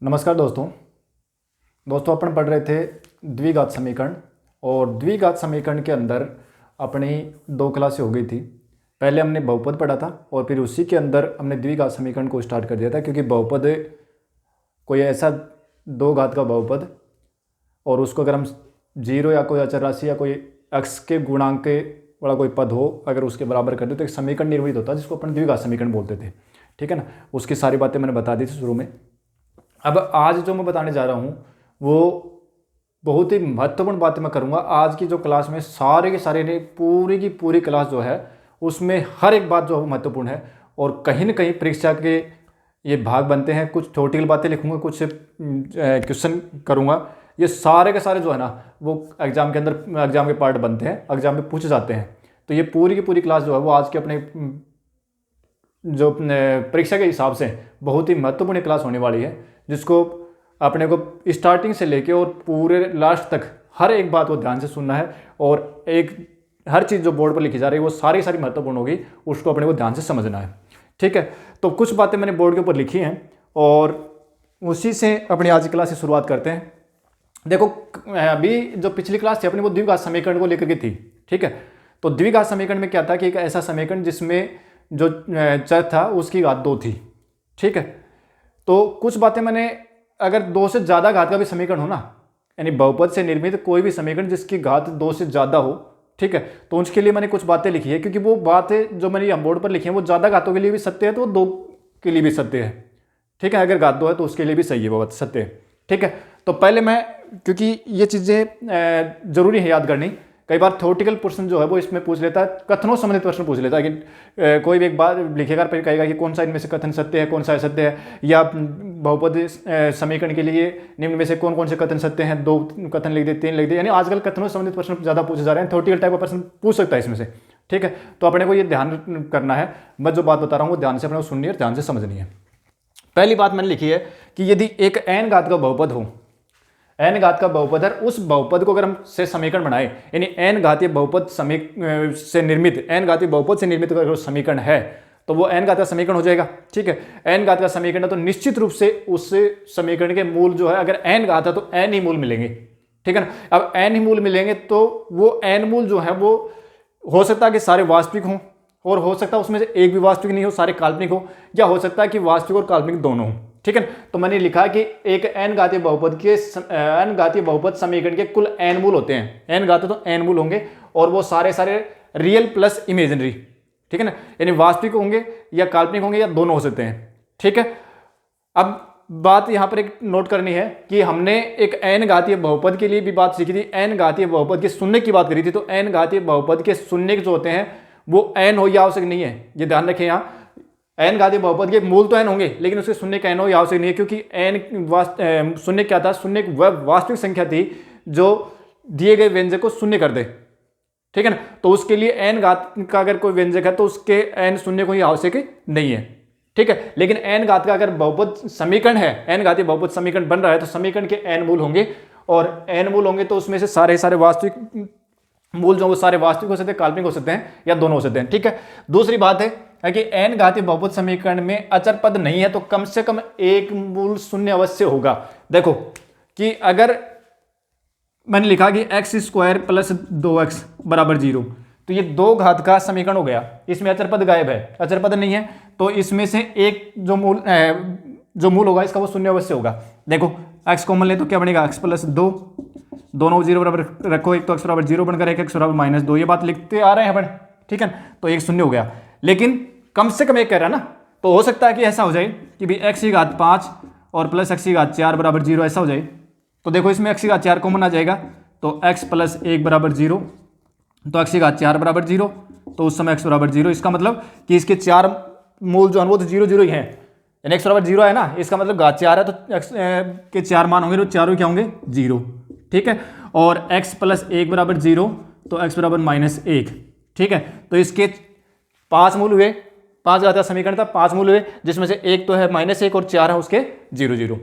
नमस्कार दोस्तों अपन पढ़ रहे थे द्विघात समीकरण। और द्विघात समीकरण के अंदर अपनी दो क्लासें हो गई थी। पहले हमने बहुपद पढ़ा था और फिर उसी के अंदर हमने द्विघात समीकरण को स्टार्ट कर दिया था, क्योंकि बहुपद कोई ऐसा दो घात का बहुपद और उसको अगर हम जीरो या कोई अचर राशि या कोई x के गुणांक के वाला कोई पद हो अगर उसके बराबर कर दे तो एक समीकरण निर्मित होता है जिसको अपन द्विघात समीकरण बोलते थे। ठीक है ना, उसकी सारी बातें मैंने बता दी थी शुरू में। अब आज जो मैं बताने जा रहा हूँ वो बहुत ही महत्वपूर्ण बातें मैं करूँगा। आज की जो क्लास में सारे के सारे ने पूरी की पूरी क्लास जो है उसमें हर एक बात जो महत्वपूर्ण है, और कहीं ना कहीं परीक्षा के ये भाग बनते हैं। कुछ थ्योरेटिकल बातें लिखूँगा, कुछ क्वेश्चन करूँगा। ये सारे के सारे जो है ना वो एग्जाम के अंदर एग्जाम के पार्ट बनते हैं, एग्जाम में पूछे जाते हैं। तो ये पूरी की पूरी क्लास जो है वो आज के अपने जो परीक्षा के हिसाब से बहुत ही महत्वपूर्ण क्लास होने वाली है, जिसको अपने को स्टार्टिंग से लेके और पूरे लास्ट तक हर एक बात को ध्यान से सुनना है। और एक हर चीज़ जो बोर्ड पर लिखी जा रही है वो सारी महत्वपूर्ण होगी, उसको अपने को ध्यान से समझना है। ठीक है, तो कुछ बातें मैंने बोर्ड के ऊपर लिखी हैं और उसी से अपनी आज की क्लास की शुरुआत करते हैं। देखो, अभी जो पिछली क्लास थी अपनी वो द्विघात समीकरण को लेकर के थी। ठीक है, तो द्विघात समीकरण में क्या था कि एक ऐसा समीकरण जिसमें जो चर था उसकी घात 2 थी। ठीक है, तो कुछ बातें मैंने, अगर 2 से ज़्यादा घात का भी समीकरण हो ना, यानी बहुपद से निर्मित कोई भी समीकरण जिसकी घात 2 से ज़्यादा हो, ठीक है, तो उसके लिए मैंने कुछ बातें लिखी है, क्योंकि वो बातें जो मैंने यहाँ बोर्ड पर लिखी है वो ज़्यादा घातों के लिए भी सत्य है तो 2 के लिए भी सत्य है। ठीक है, अगर घात 2 है तो उसके लिए भी सही है, वो बात सत्य है। ठीक है, तो पहले मैं, क्योंकि ये चीज़ें ज़रूरी है याद करनी। कई बार थ्योरेटिकल प्रश्न जो है वो इसमें पूछ लेता है, कथनों संबंधित प्रश्न पूछ लेता है कि कोई भी एक बात लिखेगा फिर कहेगा कि कौन सा इनमें से कथन सत्य है, कौन सा असत्य है, या बहुपद समीकरण के लिए निम्न में से कौन कौन से कथन सत्य हैं, 2 कथन लिख दे, 3 लिख दे। यानी आजकल कथनों संबंधित प्रश्न ज़्यादा पूछे जा रहे हैं, थ्योरेटिकल टाइप का प्रश्न पूछ सकता है इसमें से। ठीक है, तो अपने को ये ध्यान करना है, मैं जो बात बता रहा हूँ वो ध्यान से अपने को सुननी है, ध्यान से समझनी है। पहली बात मैंने लिखी है कि यदि एक n घात का बहुपद हो, n घात का बहुपद है, उस बहुपद को अगर हम से समीकरण बनाए, यानी n घातीय बहुपद से निर्मित n घातीय बहुपद से निर्मित अगर समीकरण है तो वो n घात का समीकरण हो जाएगा। ठीक है, n घात का समीकरण है तो निश्चित रूप से उस समीकरण के मूल जो है, अगर n घात है तो n ही मूल मिलेंगे। ठीक है ना, अब n ही मूल मिलेंगे तो वो n मूल जो है वो हो सकता है कि सारे वास्तविक हों, और हो सकता है उसमें से एक भी वास्तविक नहीं हो, सारे काल्पनिक हो, या हो सकता है कि वास्तविक और काल्पनिक दोनों हो। ठीक है, तो मैंने लिखा कि एक n घातीय बहुपद समीकरण के कुल n मूल होते हैं। n घात तो n मूल होंगे और वो सारे रियल प्लस इमेजिनरी। ठीक है ना, यानी वास्तविक होंगे या काल्पनिक होंगे या दोनों हो सकते हैं। ठीक है, अब बात यहाँ पर एक नोट करनी है कि हमने एक n घातीय बहुपद के लिए भी बात सीखी थी, n घातीय बहुपद के शून्य की बात करी थी। तो n घातीय बहुपद के शून्य जो होते हैं वो n हो या आवश्यक नहीं है, ये ध्यान रखें। यहाँ n घातीय बहुपद के मूल तो n होंगे लेकिन उसके शून्य का n हो या आवश्यक नहीं है, क्योंकि n शून्य क्या था, शून्य वास्तविक संख्या थी जो दिए गए व्यंजक को शून्य कर दे। ठीक है ना, तो उसके लिए n घात का अगर कोई व्यंजक है तो उसके n शून्य को ही आवश्यक नहीं है। ठीक है, लेकिन n घात का अगर बहुपद समीकरण है, n घातीय बहुपद समीकरण बन रहा है तो समीकरण के n मूल होंगे, और n मूल होंगे तो उसमें से सारे वास्तविक मूल जो वो सारे वास्तविक हो सकते हैं, काल्पनिक हो सकते हैं, या दोनों हो सकते हैं। ठीक है, दूसरी बात है कि n घातीय बहुपद समीकरण में अचर पद नहीं है तो कम से कम एक मूल शून्य अवश्य होगा। देखो कि अगर मैंने लिखा कि x² + 2x = 0, तो ये 2 घात का समीकरण हो गया, इसमें अचर पद गायब है, अचर पद नहीं है, तो इसमें से एक जो मूल होगा इसका वो शून्य अवश्य होगा। देखो x कॉमन ले तो क्या बनेगा, x + 2, दोनों 0 बराबर रखो, एक तो x = 0 बनकर एक x = -2, ये बात लिखते आ रहे हैं अपन। ठीक है, तो एक शून्य हो गया, लेकिन कम से कम एक कह रहा है ना, तो हो सकता है कि ऐसा हो जाए कि भी x⁵5 और + x⁵4 = 0, ऐसा हो जाए। तो देखो इसमें x⁵4 कॉमन आ जाएगा तो x + 1 = 0, तो x⁵4 = 0, तो उस समय x = 0। इसका मतलब कि इसके 4 मूल जो है वो तो 0 0 ही है, यानी x = 0 है ना, इसका मतलब घात 4 है तो x के 4 मान होंगे तो चारों क्या होंगे, 0। ठीक है, और x + 1 = 0 तो x = -1। ठीक है, तो इसके 5 मूल हुए, 5 घात का समीकरण था, 5 मूल हुए, जिसमें से एक तो है -1 और 4 है उसके 0 0।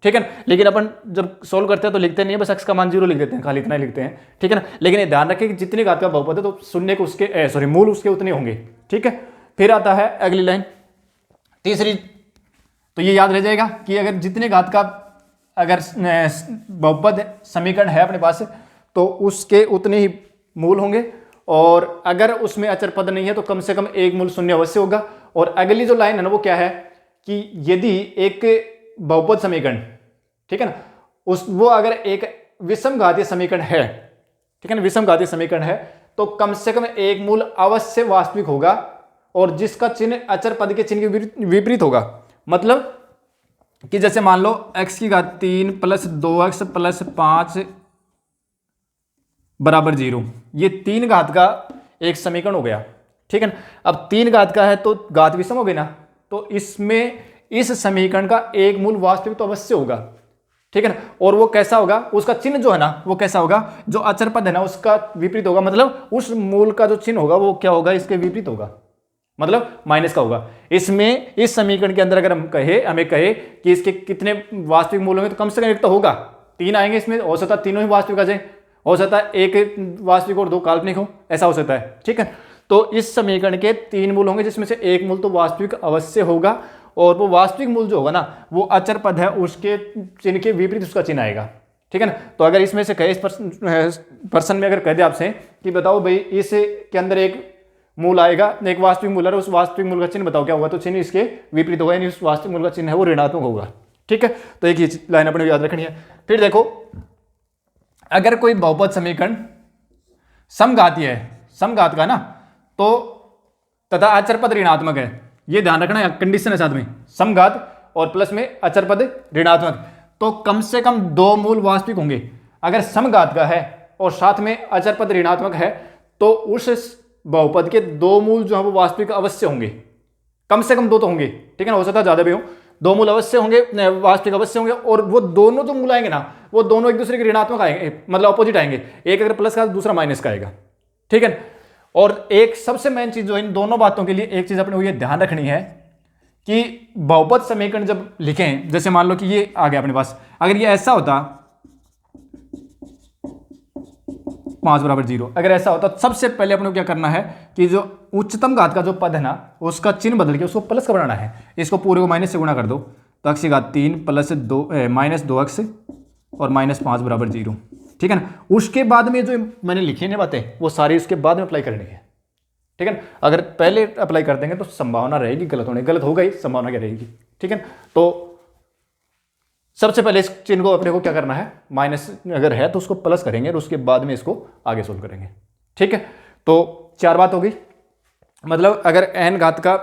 ठीक है ना, लेकिन अपन जब सोल्व करते हैं तो लिखते नहीं है, बस x का मान 0 लिख देते हैं, खाली इतना ही लिखते हैं। ठीक है ना, लेकिन ये ध्यान रखें कि जितनी घात का बहुपद है तो शून्य को उसके मूल उसके उतने होंगे। ठीक है, फिर आता है अगली लाइन तीसरी, तो ये याद रह जाएगा कि अगर जितने घात का अगर बहुपद समीकरण है अपने पास तो उसके उतने ही मूल होंगे, और अगर उसमें अचर पद नहीं है तो कम से कम एक मूल शून्य अवश्य होगा। और अगली जो लाइन है ना वो क्या है कि यदि एक बहुपद समीकरण, ठीक है ना, वो अगर एक विषम घातीय समीकरण है, ठीक है ना, विषम घातीय समीकरण है तो कम से कम एक मूल अवश्य वास्तविक होगा और जिसका चिन्ह अचर पद के चिन्ह के विपरीत होगा। मतलब कि जैसे मान लो x की घात 3 + 2x + 5 बराबर 0, ये 3 घात का एक समीकरण हो गया, ठीक है ना। अब 3 घात का है तो घात विषम हो गई ना, तो इसमें इस समीकरण का एक मूल वास्तविक तो अवश्य होगा, ठीक है ना। और वो कैसा होगा, उसका चिन्ह जो है ना वो कैसा होगा, जो अचर पद है ना उसका विपरीत होगा। मतलब उस मूल का जो चिन्ह होगा वो क्या होगा, इसके विपरीत होगा, मतलब माइनस का होगा। इसमें इस समीकरण के अंदर अगर हमें कहे कि इसके कितने वास्तविक मूल होंगे तो कम से कम एक तो होगा, 3 आएंगे इसमें, हो सकता है तीनों ही वास्तविक आ जाए, हो सकता है एक वास्तविक और 2 काल्पनिक हो, ऐसा हो सकता है, ठीक है। तो इस समीकरण के 3 मूल होंगे जिसमें से एक मूल तो वास्तविक अवश्य होगा, और वो वास्तविक मूल जो होगा ना वो अचर पद है उसके चिन्ह के विपरीत उसका चिन्ह आएगा, ठीक है ना। तो अगर इसमें से कहे, इस प्रश्न में अगर कह दे आपसे कि बताओ भाई इस के अंदर एक मूल आएगा, एक वास्तविक मूल है, उस वास्तविक मूल का चिन्ह बताओ क्या होगा, तो चिन्ह इसके विपरीत होगा, यानी उस वास्तविक मूल का चिन्ह है वो ऋणात्मक होगा, ठीक है। तो एक ही लाइन अपने याद रखनी है। फिर देखो अगर कोई बहुपद समीकरण समघातीय है, समघात का ना, तो तथा अचर पद ऋणात्मक है, ये ध्यान रखना है, कंडीशन है साथ में, समघात और प्लस में अचर पद ऋणात्मक, तो कम से कम 2 मूल वास्तविक होंगे। अगर समघात का है और साथ में अचर पद ऋणात्मक है तो उस बहुपद के 2 मूल जो है वो वास्तविक अवश्य होंगे, कम से कम 2 तो होंगे, ठीक है ना, हो सकता है ज्यादा भी हो, 2 मूल अवश्य होंगे, वास्तविक अवश्य होंगे। और वो दोनों जो मूल आएंगे ना वो दोनों एक दूसरे के ऋणात्मक आएंगे, मतलब अपोजिट आएंगे, एक अगर प्लस का दूसरा माइनस का आएगा, ठीक है। और एक सबसे मेन चीज जो इन दोनों बातों के लिए एक चीज अपने को ये ध्यान रखनी है कि बहुपद समीकरण जब लिखें, जैसे मान लो कि ये आ गया अपने पास, अगर ये ऐसा होता 5 = 0, अगर ऐसा होता तो सबसे पहले अपने को क्या करना है कि जो उच्चतम घात का जो पद है ना उसका चिन्ह बदल के उसको प्लस का बनाना है, इसको पूरे को माइनस से गुणा कर दो, तो x की घात 3 + 2 -2x और -5 = 0, ठीक है ना। उसके बाद में जो मैंने लिखी है बातें वो सारी उसके बाद में अप्लाई करनी है, ठीक है ना। अगर पहले अप्लाई कर देंगे तो संभावना रहेगी गलत होने, गलत होगा ही, संभावना क्या रहेगी, ठीक है। तो सबसे पहले इस चिन्ह को अपने को क्या करना है, माइनस अगर है तो उसको प्लस करेंगे और उसके बाद में इसको आगे सोल्व करेंगे, ठीक है। तो 4 बात हो गई, मतलब अगर n घात का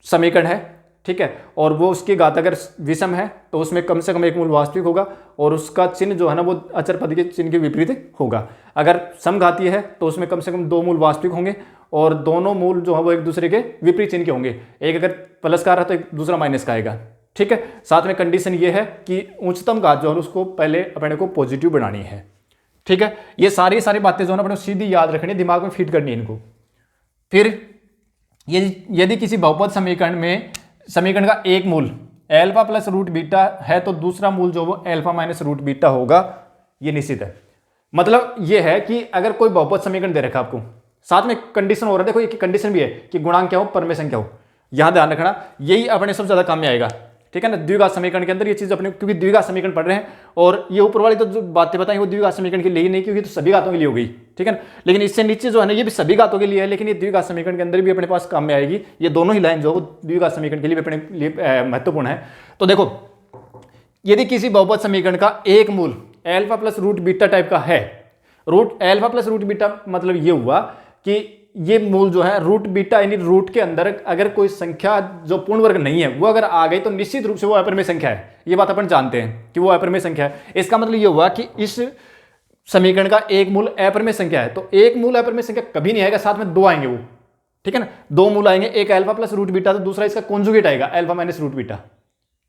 समीकरण है, ठीक है, और वो उसकी घात अगर विषम है तो उसमें कम से कम एक मूल वास्तविक होगा और उसका चिन्ह जो है ना वो अचर पद के चिन्ह के विपरीत होगा। अगर समघातीय है तो उसमें कम से कम 2 मूल वास्तविक होंगे और दोनों मूल जो है वो एक दूसरे के विपरीत चिन्ह के होंगे, एक अगर प्लस का आ रहा है तो एक दूसरा माइनस का आएगा, ठीक है। साथ में कंडीशन ये है कि उच्चतम घात जो है उसको पहले अपने को पॉजिटिव बनानी है, ठीक है। ये सारी बातें जो है अपने सीधी याद रखनी है, दिमाग में फिट करनी है इनको। फिर यदि किसी बहुपद समीकरण का एक मूल अल्फा प्लस रूट बीटा है तो दूसरा मूल जो वो अल्फा माइनस रूट बीटा होगा, ये निश्चित है। मतलब ये है कि अगर कोई बहुपद समीकरण दे रखा आपको, साथ में कंडीशन हो रहा है, देखो एक कंडीशन भी है कि गुणांक क्या हो, परमेय संख्या हो, यहां ध्यान रखना, यही अपने सबसे ज्यादा काम में आएगा, ठीक है ना। द्विघात समीकरण के अंदर ये चीज अपने, क्योंकि द्विघात समीकरण पढ़ रहे हैं और ये ऊपर वाली तो जो बातें बताई वो द्विघात समीकरण के लिए ही नहीं, क्योंकि तो सभी घातों के लिए हो गई, ठीक है ना। लेकिन इससे नीचे जो है ना ये भी सभी घातों के लिए है, लेकिन ये द्विघात समीकरण के अंदर भी अपने पास काम में आएगी। ये दोनों ही लाइन जो है द्विघात समीकरण के लिए अपने लिए महत्वपूर्ण है। तो देखो यदि किसी बहुपद समीकरण का एक मूल alpha plus root beta type का है, root alpha plus root beta मतलब ये हुआ कि ये मूल जो है रूट बीटा यानी रूट के अंदर अगर कोई संख्या जो पूर्ण वर्ग नहीं है वो अगर आ गई तो निश्चित रूप से वो अपरिमेय संख्या है, ये बात अपन जानते हैं कि वो अपरिमेय संख्या है। इसका मतलब ये हुआ कि इस समीकरण का एक मूल अपरिमेय संख्या है, तो एक मूल अपरिमेय संख्या कभी नहीं आएगा, साथ में 2 आएंगे वो, ठीक है ना। 2 मूल आएंगे, एक अल्फा प्लस रूट बीटा तो दूसरा इसका कॉन्जुगेट आएगा अल्फा माइनस रूट बीटा,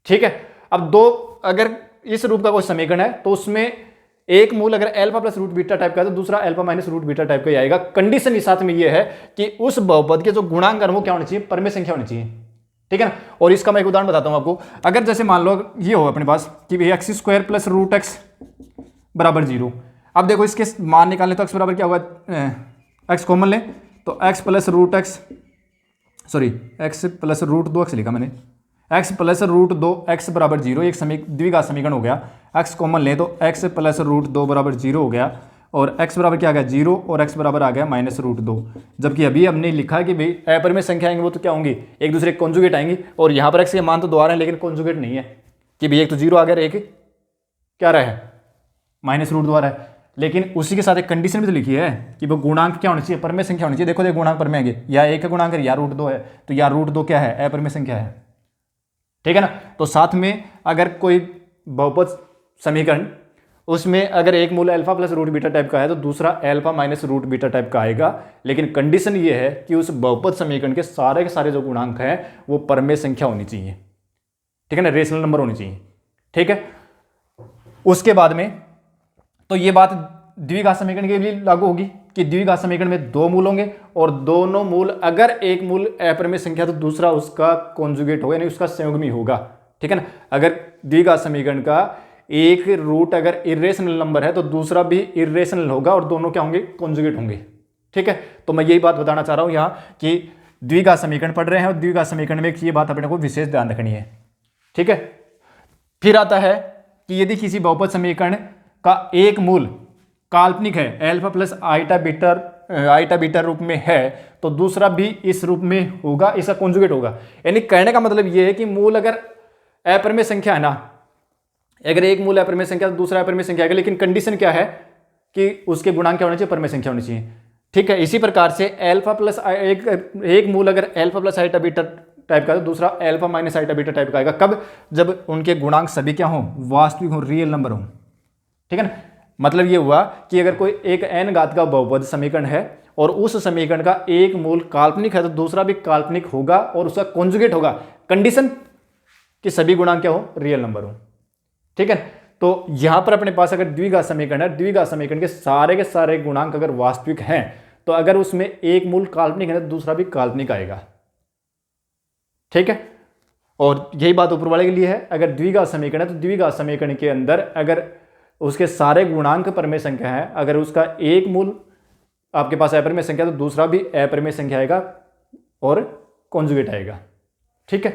ठीक है। अब 2 अगर इस रूप का कोई समीकरण है तो उसमें एक मूल अगर alpha plus root beta type का है तो दूसरा alpha minus root beta type का ही आएगा। कंडीशन इस साथ में ये है कि उस बहुपद के जो गुणांक है वो क्या होनी चाहिए, परमेय संख्या होनी चाहिए, ठीक है ना। और इसका मैं एक उदाहरण बताता हूं आपको। अगर जैसे मान लो ये हो अपने पास कि भैया x² प्लस रूट एक्स बराबर 0। अब देखो इसके मान निकालने तो x बराबर क्या होगा, x कॉमन लें तो x plus root x, sorry x plus root 2x लिखा मैंने, एक्स प्लस रूट 2 एक्स बराबर 0, एक द्विघात समीकरण हो गया। एक्स कॉमन ले तो एक्स प्लस रूट 2 बराबर 0 हो गया, और x बराबर क्या आ गया 0, और x बराबर आ गया माइनस रूट 2। जबकि अभी हमने लिखा कि भाई अपरिमेय संख्या आएंगे वो तो क्या होंगी, एक दूसरे कॉन्जुगेट आएंगी, और यहाँ पर x के मान तो दो आ रहे हैं लेकिन कॉन्जुगेट नहीं है कि भाई एक तो 0 आ गया, एक क्या रहा है माइनस रूट 2 आ रहा है। लेकिन उसी के साथ एक कंडीशन भी तो लिखी है कि वो गुणांक क्या होनी चाहिए, परमेय संख्या होनी चाहिए। देखो गुणांक परमेय है, या एक का गुणांक है या रूट 2 है, तो या रूट 2 क्या है, अपरिमेय संख्या है, ठीक है ना। तो साथ में अगर कोई बहुपद समीकरण उसमें अगर एक मूल alpha plus root beta type का है तो दूसरा alpha minus root beta type का आएगा, लेकिन कंडीशन ये है कि उस बहुपद समीकरण के सारे जो गुणांक हैं वो परमेय संख्या होनी चाहिए, ठीक है ना, रेशनल नंबर होनी चाहिए, ठीक है। उसके बाद में तो ये बात द्विघात समीकरण के लिए लागू होगी कि द्विघात समीकरण में दो मूल होंगे और दोनों मूल अगर एक मूल अपरिमेय संख्या तो दूसरा उसका कॉन्जुगेट होगा, यानी उसका संयुग्मी होगा, ठीक है ना। अगर द्विघात समीकरण का एक रूट अगर इरेशनल नंबर है तो दूसरा भी इरेशनल होगा और दोनों क्या होंगे, कॉन्जुगेट होंगे, ठीक है। तो मैं यही बात बताना चाह रहा हूं यहां कि द्विघात समीकरण पढ़ रहे हैं और द्विघात समीकरण में ये बात अपने को विशेष ध्यान रखनी है, ठीक है। फिर आता है कि यदि किसी बहुपद समीकरण का एक मूल काल्पनिक है, अल्फा प्लस आईटा बीटा रूप में है, तो दूसरा भी इस रूप में होगा, इसका कॉन्जुगेट होगा। यानी कहने का मतलब यह है कि मूल अगर अपरिमेय संख्या है ना, अगर एक मूल अपरिमेय संख्या तो दूसरा अपरिमेय संख्या है, लेकिन कंडीशन क्या है कि उसके गुणांक क्या होने चाहिए, परमेय संख्या होनी चाहिए, ठीक है। इसी प्रकार से अल्फा प्लस एक मूल अगर अल्फा प्लस आईटा बीटा टाइप का है तो दूसरा अल्फा माइनस आईटा बीटा टाइप का आएगा। कब, जब उनके गुणांक सभी क्या हो, वास्तविक हो, रियल नंबर हो, ठीक है ना। मतलब ये हुआ कि अगर कोई एक n घात का बहुपद समीकरण है और उस समीकरण का एक मूल काल्पनिक है तो दूसरा भी काल्पनिक होगा और उसका कॉन्जुगेट होगा, कंडीशन कि सभी गुणांक क्या हो, रियल नंबर हो, ठीक है। तो यहां पर अपने पास अगर द्विघात समीकरण है, द्विघात समीकरण के सारे गुणांक अगर वास्तविक हैं तो अगर उसमें एक मूल काल्पनिक है तो दूसरा भी काल्पनिक आएगा, ठीक है। और यही बात ऊपर वाले के लिए है, अगर द्विघात समीकरण है तो द्विघात समीकरण के अंदर अगर उसके सारे गुणांक परमेय संख्या है, अगर उसका एक मूल आपके पास अपरिमेय संख्या तो दूसरा भी अपरिमेय संख्या आएगा और कॉन्जुगेट आएगा, ठीक है।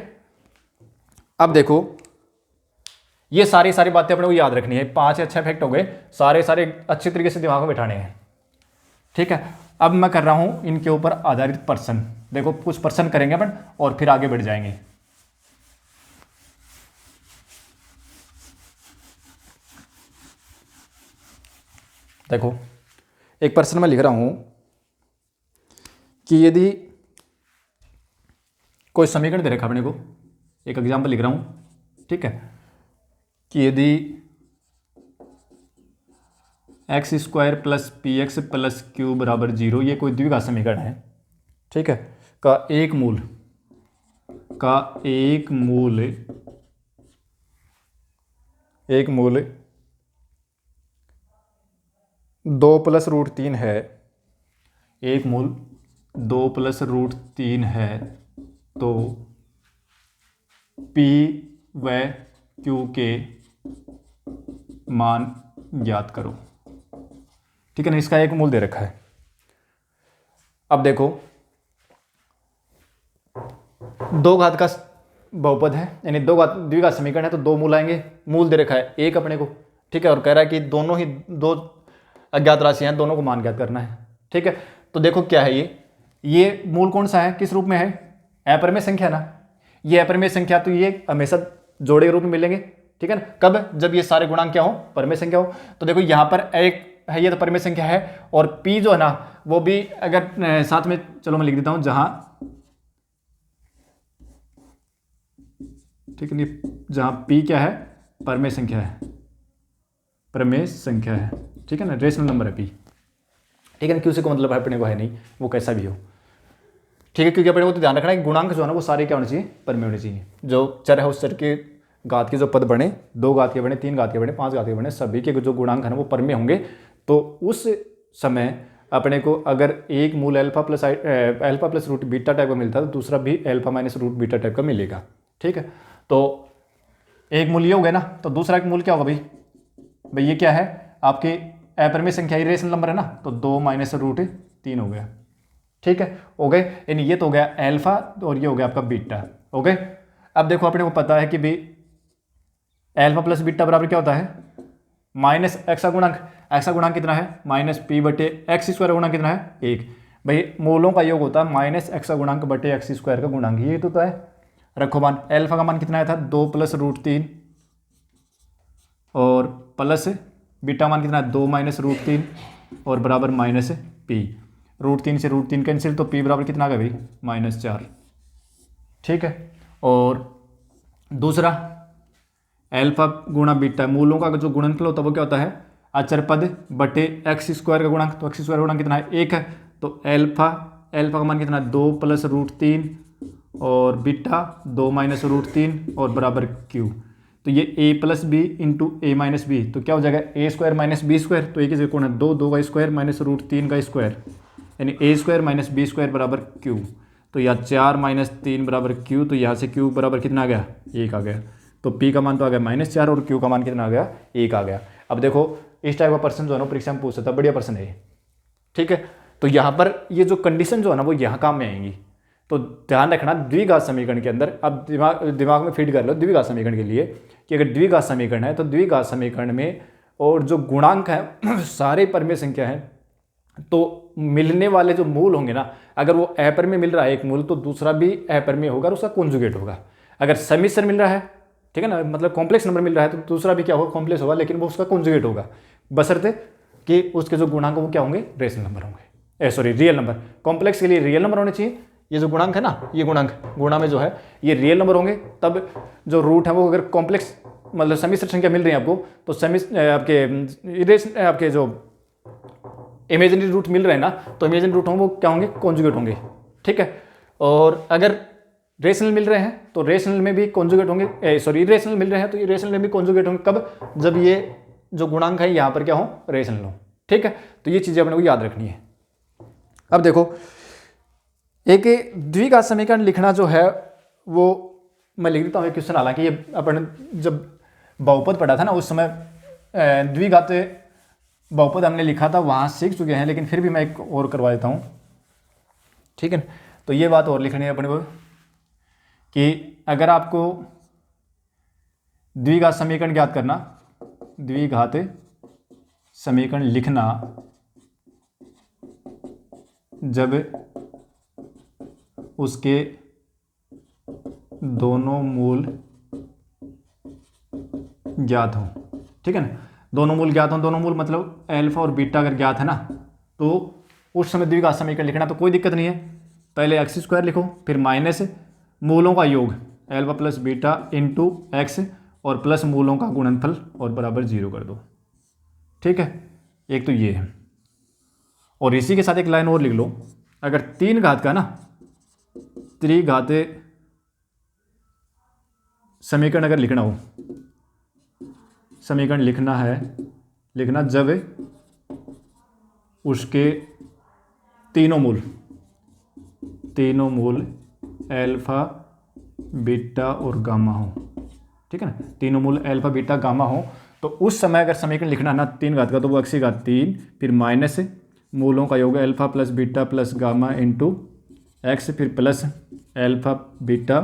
अब देखो ये सारी बातें अपने को याद रखनी है, 5 या 6 फैक्ट हो गए, सारे अच्छी तरीके से दिमाग में बैठाने हैं, ठीक है। अब मैं कर रहा हूं इनके ऊपर आधारित प्रश्न, देखो कुछ प्रश्न करेंगे अपन और फिर आगे बढ़ जाएंगे। देखो एक प्रश्न मैं लिख रहा हूं कि यदि कोई समीकरण दे रखा अपने को, एक एग्जांपल लिख रहा हूं, ठीक है, कि यदि x square plus P x plus Q बराबर 0, ये कोई द्विघात समीकरण है, ठीक है, का एक मूल 2 प्लस रूट 3 है, एक मूल 2 प्लस रूट 3 है, तो P व Q के मान ज्ञात करो, ठीक है ना। इसका एक मूल दे रखा है। अब देखो दो घात का बहुपद है, यानी द्विघात समीकरण है तो दो मूल आएंगे, मूल दे रखा है एक अपने को, ठीक है, और कह रहा है कि दोनों ही दो अज्ञात राशि हैं, दोनों को मान ज्ञात करना है, ठीक है। तो देखो क्या है ये मूल कौन सा है, किस रूप में है, अपरिमेय संख्या ना, ये अपरिमेय संख्या तो ये हमेशा जोड़े के रूप में मिलेंगे, ठीक है ना। कब, जब ये सारे गुणांक क्या हो, परमेय संख्या हो। तो देखो यहां पर एक है, ये तो परमेय संख्या है, और P जो है ना वो भी अगर साथ में, चलो मैं लिख देता हूं जहां, ठीक है, जहां P क्या है, परमेय संख्या है, ठीक है ना, रेशनल नंबर है P, ठीक है ना। Q से को मतलब अपने को है नहीं, वो कैसा भी हो, ठीक है, क्योंकि अपने को तो ध्यान रखना है कि गुणांक जो है ना वो सारे क्या होने चाहिए, परमेय होने चाहिए। जो चर है उस चर के घात के जो पद बने, 2 घात के बने, 3 घात के बने, 5 घात के बने, सभी के जो गुणांक है ना वो परमेय होंगे। तो उस समय अपने को अगर एक मूल alpha plus root beta type का मिलता है तो दूसरा भी alpha minus root beta type का मिलेगा, ठीक है। तो एक मूल ये हो गया ना, तो दूसरा एक मूल क्या होगा भाई ये क्या है आपके अपरिमेय संख्या, रेशनल नंबर है ना, तो 2 माइनस रूट 3 हो गया, ठीक है, हो गए। यानी ये तो हो गया अल्फा और ये हो गया आपका बीटा, हो गए। अब देखो अपने को पता है कि भाई एल्फा प्लस बीटा बराबर क्या होता है, माइनस एक्स का गुणांक। एक्स का गुणांक कितना है, माइनस पी बटे एक्स स्क्वायर का गुणांक कितना है, 1। भाई मूलों का योग होता है माइनस एक्स का गुणांक बटे एक्स स्क्वायर का गुणांक, ये तो है। रखो मान, एल्फा का मान कितना आया था, 2 + √3 और प्लस बीटा मान कितना है, 2 - √3 और बराबर माइनस पी। √3 से √3 कैंसिल, तो पी बराबर कितना आ गया भाई, -4। ठीक है। और दूसरा एल्फा गुणा बीटा, मूलों का जो गुणनफल होता है वो क्या होता है, अचर पद बटे एक्स स्क्वायर का गुणांक। तो एक्स स्क्वायर का गुणांक कितना है, 1 है। तो एल्फा का मान कितना है, 2 + √3 और बीटा 2 - √3 और बराबर क्यू। तो ये a + b into a - b, तो क्या हो जाएगा, a² - b²। तो एक ही कौन है, 2 का स्क्वायर - √3 का स्क्वायर, यानी a² - b² बराबर क्यू। तो यहाँ 4 - 3 बराबर क्यू, तो यहाँ से क्यू बराबर कितना आ गया, 1 आ गया। तो p का मान तो आ गया -4 और q का मान कितना आ गया, 1 आ गया। अब देखो इस टाइप का प्रश्न जो है ना परीक्षा में पूछ सकता है, बढ़िया प्रश्न है ये। ठीक है। तो यहाँ पर ये जो कंडीशन जो है ना वो यहाँ काम में आएंगी। तो ध्यान रखना द्विघात समीकरण के अंदर, अब दिमाग में फीड कर लो द्विघात समीकरण के लिए, कि अगर द्विघात समीकरण है तो द्विघात समीकरण में और जो गुणांक है सारे परमेय संख्या है, तो मिलने वाले जो मूल होंगे ना, अगर वो अपरमेय मिल रहा है एक मूल, तो दूसरा भी अपरमेय होगा और उसका कॉन्जुगेट होगा। अगर सम्मिश्र मिल रहा है, ठीक है ना, मतलब कॉम्प्लेक्स नंबर मिल रहा है, तो दूसरा भी क्या होगा, कॉम्प्लेक्स होगा, लेकिन वो उसका कॉन्जुगेट होगा, बशर्ते कि उसके जो गुणांक वो क्या होंगे, रेशनल नंबर होंगे, सॉरी रियल नंबर। कॉम्प्लेक्स के लिए रियल नंबर होने चाहिए। ये जो गुणांक है ना, ये गुणा में जो है ये रियल नंबर होंगे, तब जो रूट है वो अगर कॉम्प्लेक्स मतलब सम्मिश्र संख्या मिल रही है आपको, तो आपके जो इमेजिनरी रूट मिल रहे हैं ना, तो इमेजिनरी रूट होंगे वो क्या होंगे, कॉन्जुगेट होंगे। ठीक है। और अगर रेशनल मिल रहे हैं तो रेशनल में भी कॉन्जुगेट होंगे, सॉरी इरेशनल मिल रहे हैं तो इरेशनल में भी कॉन्जुगेट होंगे। कब, जब ये जो गुणांक है यहाँ पर क्या हो, रेशनल हो। ठीक है। तो ये चीज़ें अपने को याद रखनी है। अब देखो एक द्विघात समीकरण लिखना जो है वो मैं लिख देता हूँ एक क्वेश्चन। हालांकि ये अपन जब बहुपद पढ़ा था ना उस समय द्विघात बहुपद हमने लिखा था, वहाँ सीख चुके हैं, लेकिन फिर भी मैं एक और करवा देता हूँ। ठीक है। तो ये बात और लिखनी है अपने को कि अगर आपको द्विघात समीकरण ज्ञात करना, द्विघात समीकरण लिखना जब उसके दोनों मूल ज्ञात हों, ठीक है ना, दोनों मूल ज्ञात हों, दोनों मूल मतलब एल्फा और बीटा अगर ज्ञात है ना, तो उस समय द्विघात समीकरण लिखना तो कोई दिक्कत नहीं है। पहले एक्स स्क्वायर लिखो, फिर माइनस मूलों का योग alpha plus beta into x और प्लस मूलों का गुणनफल और बराबर 0 कर दो। ठीक है। एक तो ये है, और इसी के साथ एक लाइन और लिख लो, अगर 3 घात का ना त्रिघात समीकरण अगर लिखना हो, समीकरण लिखना जब उसके तीनों मूल एल्फा बीटा और गामा हो, ठीक है ना, तीनों मूल एल्फा बीटा गामा हो, तो उस समय अगर समीकरण लिखना है ना 3 घात का, तो वो x की घात 3 फिर माइनस मूलों का योग alpha plus beta plus gamma into x, फिर plus alpha beta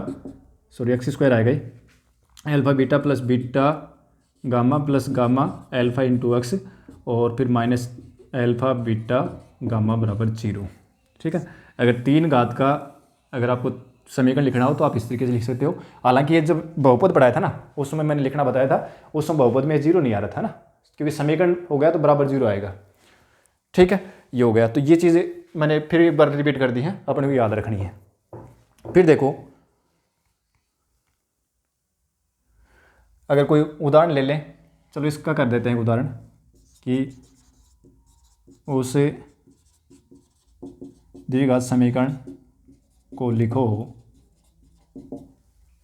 sorry x square आएगा ही, alpha beta plus beta gamma plus gamma alpha into x और फिर माइनस एल्फा बीटा गामा बराबर 0। ठीक है। अगर 3 घात का अगर आपको समीकरण लिखना हो तो आप इस तरीके से लिख सकते हो। हालांकि ये जब बहुपद पढ़ाया था ना उस समय मैंने लिखना बताया था, उस समय बहुपद में 0 नहीं आ रहा था ना, क्योंकि समीकरण हो गया तो बराबर 0 आएगा। ठीक है, ये हो गया। तो ये चीज़ें मैंने फिर एक बार रिपीट कर दी हैं, अपने को याद रखनी है। फिर देखो अगर कोई उदाहरण ले लें, चलो इसका कर देते हैं उदाहरण कि उस द्विघात समीकरण को लिखो